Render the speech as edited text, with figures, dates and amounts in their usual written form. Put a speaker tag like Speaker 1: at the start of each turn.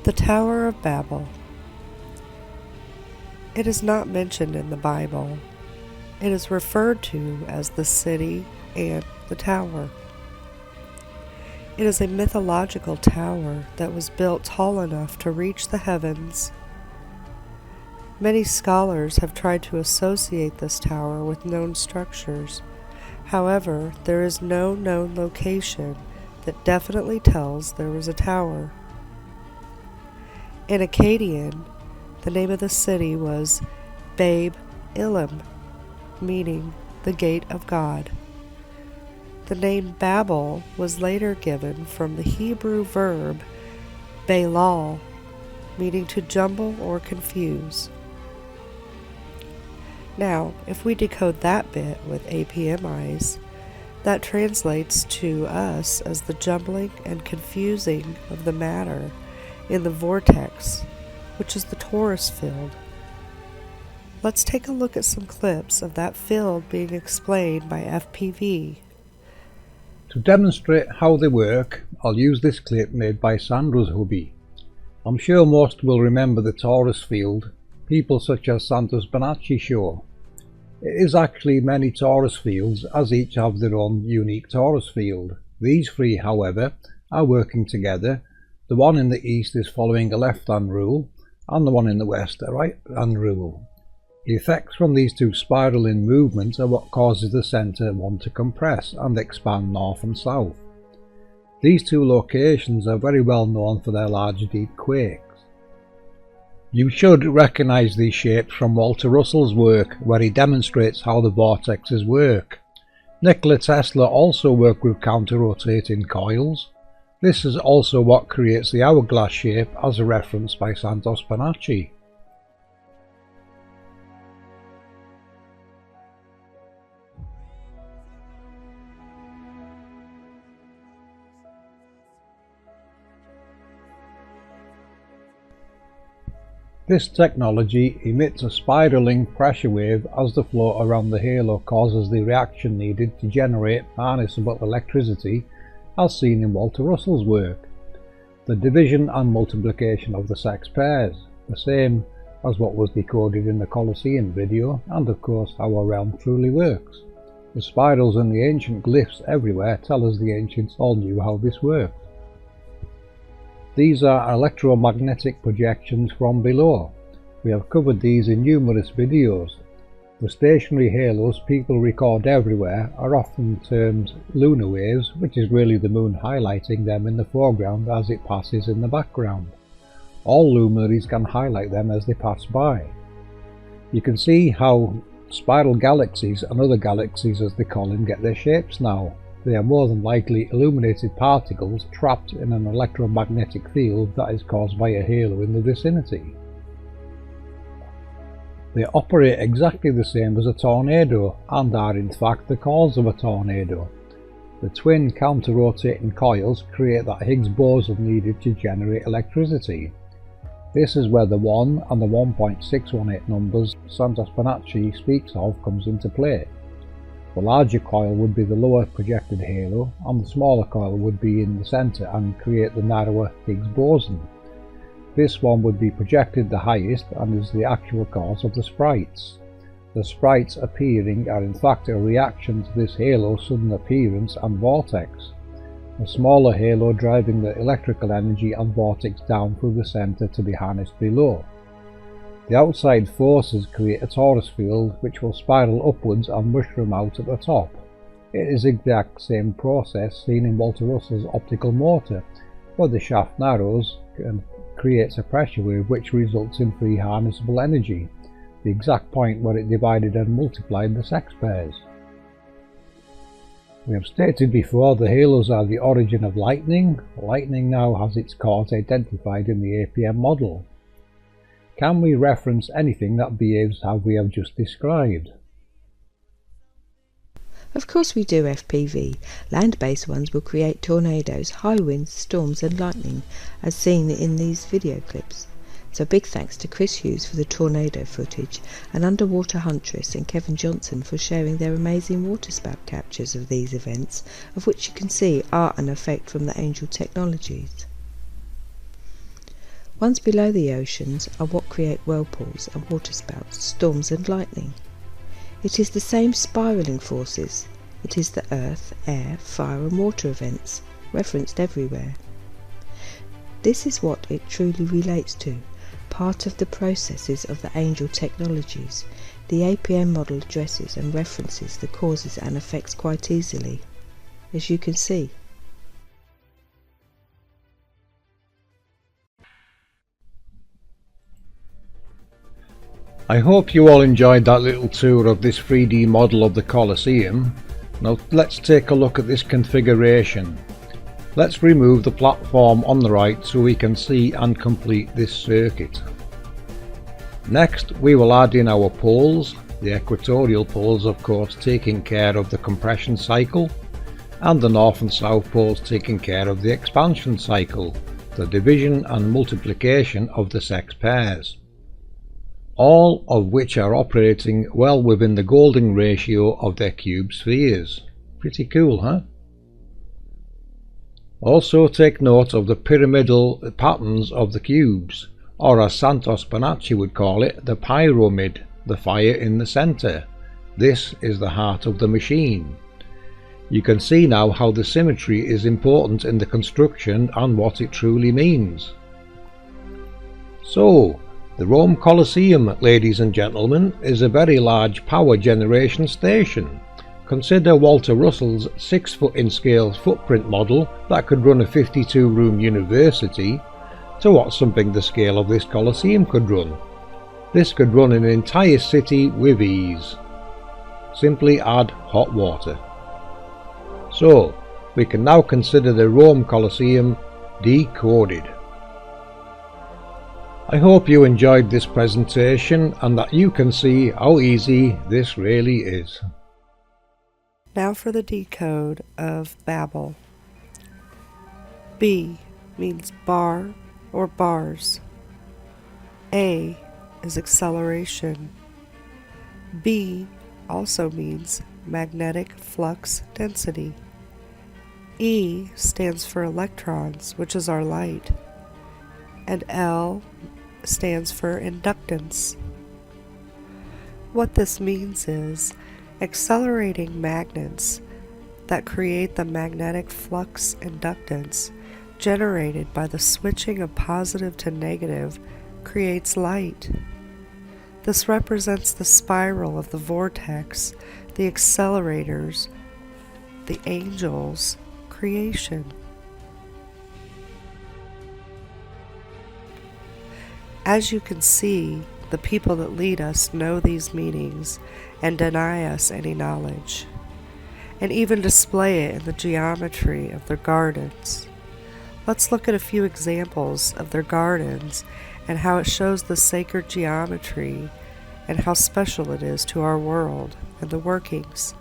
Speaker 1: The Tower of Babel. It is not mentioned in the Bible. It is referred to as the city and the tower. It is a mythological tower that was built tall enough to reach the heavens. Many scholars have tried to associate this tower with known structures. However, there is no known location that definitely tells there was a tower. In Akkadian, the name of the city was Babel, meaning the gate of God. The name Babel was later given from the Hebrew verb balal, meaning to jumble or confuse. Now, if we decode that bit with APM eyes, that translates to us as the jumbling and confusing of the matter in the vortex, which is the Taurus field. Let's take a look at some clips of that field being explained by FPV.
Speaker 2: To demonstrate how they work, I'll use this clip made by Sandra's hubby. I'm sure most will remember the Taurus field people such as Sandra's Bonacci show. It is actually many Taurus fields, as each have their own unique Taurus field. These three, however, are working together. The one in the east is following a left-hand rule, and the one in the west a right-hand rule. The effects from these two spiraling movements are what causes the centre one to compress and expand north and south. These two locations are very well known for their large deep quakes. You should recognise these shapes from Walter Russell's work, where he demonstrates how the vortexes work. Nikola Tesla also worked with counter-rotating coils. This is also what creates the hourglass shape, as referenced by Sandra Bonacci. This technology emits a spiraling pressure wave as the flow around the halo causes the reaction needed to generate harnessable electricity, as seen in Walter Russell's work. The division and multiplication of the sex pairs, the same as what was decoded in the Coliseum video, and of course how our realm truly works. The spirals and the ancient glyphs everywhere tell us the ancients all knew how this worked. These are electromagnetic projections from below. We have covered these in numerous videos. The stationary halos people record everywhere are often termed lunar waves, which is really the moon highlighting them in the foreground as it passes in the background. All luminaries can highlight them as they pass by. You can see how spiral galaxies and other galaxies, as they call them, get their shapes now. They are more than likely illuminated particles trapped in an electromagnetic field that is caused by a halo in the vicinity. They operate exactly the same as a tornado and are in fact the cause of a tornado. The twin counter-rotating coils create that Higgs boson needed to generate electricity. This is where the 1 and the 1.618 numbers Sandra Bonacci speaks of comes into play. The larger coil would be the lower projected halo, and the smaller coil would be in the centre and create the narrower Higgs boson. This one would be projected the highest and is the actual cause of the sprites. The sprites appearing are in fact a reaction to this halo's sudden appearance and vortex. A smaller halo driving the electrical energy and vortex down through the centre to be harnessed below. The outside forces create a torus field which will spiral upwards and mushroom out at the top. It is the exact same process seen in Walter Russell's optical motor, where the shaft narrows and creates a pressure wave which results in free harnessable energy, the exact point where it divided and multiplied the sex pairs. We have stated before the halos are the origin of lightning. Lightning now has its cause identified in the APM model. Can we reference anything that behaves how we have just described?
Speaker 3: Of course we do, FPV. Land-based ones will create tornadoes, high winds, storms and lightning, as seen in these video clips. So big thanks to Chris Hughes for the tornado footage, and Underwater Huntress and Kevin Johnson for sharing their amazing waterspout captures of these events, of which you can see are an effect from the Angel technologies. Ones below the oceans are what create whirlpools and waterspouts, storms and lightning. It is the same spiralling forces. It is the earth, air, fire and water events, referenced everywhere. This is what it truly relates to, part of the processes of the angel technologies. The APM model addresses and references the causes and effects quite easily, as you can see.
Speaker 2: I hope you all enjoyed that little tour of this 3D model of the Coliseum. Now let's take a look at this configuration. Let's remove the platform on the right so we can see and complete this circuit. Next we will add in our poles, the equatorial poles of course taking care of the compression cycle, and the north and south poles taking care of the expansion cycle, the division and multiplication of the sex pairs. All of which are operating well within the golden ratio of their cube spheres. Pretty cool, huh? Also take note of the pyramidal patterns of the cubes, or as Santos Bonacci would call it, the pyramid, the fire in the centre. This is the heart of the machine. You can see now how the symmetry is important in the construction and what it truly means. So, the Rome Coliseum, ladies and gentlemen, is a very large power generation station. Consider Walter Russell's 6-foot in scale footprint model that could run a 52-room university, to what something the scale of this Coliseum could run. This could run an entire city with ease. Simply add hot water. So, we can now consider the Rome Coliseum decoded. I hope you enjoyed this presentation and that you can see how easy this really is.
Speaker 1: Now for the decode of Babel. B means bar or bars. A is acceleration. B also means magnetic flux density. E stands for electrons, which is our light. And L stands for inductance. What this means is accelerating magnets that create the magnetic flux inductance generated by the switching of positive to negative creates light. This represents the spiral of the vortex, the accelerators, the angels' creation. As you can see, the people that lead us know these meanings and deny us any knowledge, and even display it in the geometry of their gardens. Let's look at a few examples of their gardens and how it shows the sacred geometry and how special it is to our world and the workings.